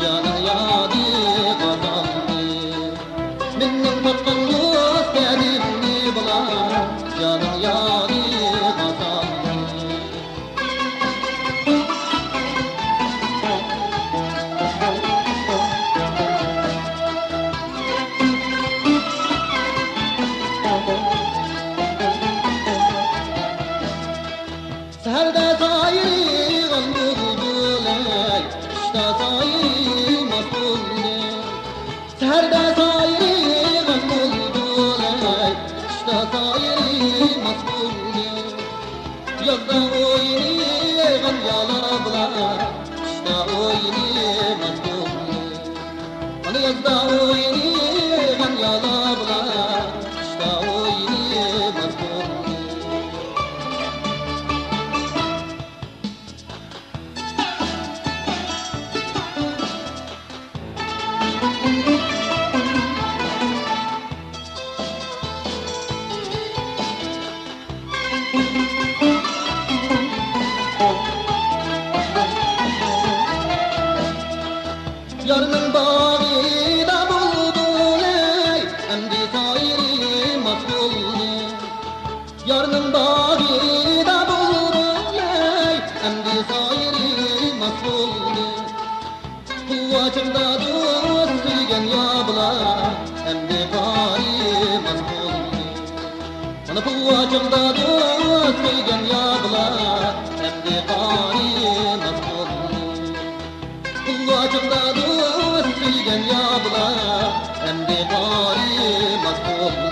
Canın yadi kazandı. Minnin tutkunuz kendimni bular. Canın yadi kazandı. Seherde sayri gandulay, işte sayri mas'ulde. Seherde sayri gandulay, işte sayri mas'ulde. Yazda oyni ganyala bular, işte oyni mas'ulde. Hani yazda oyni ganyala bular, işte oyni mas'ulde. Yarının bağıyla buldulay, emdi sayri mas'ulde. Yarının bağıyla buldulay, emdi sayri mas'ulde. Kuvvacımda dost sürgen yablar, emdi bari mas'ulde. Bana kuvvacımda dost sürgen yablar, emdi bari mas'ulde. Kuvvacımda dost sürgen yablar, emdi bari mas'ulde.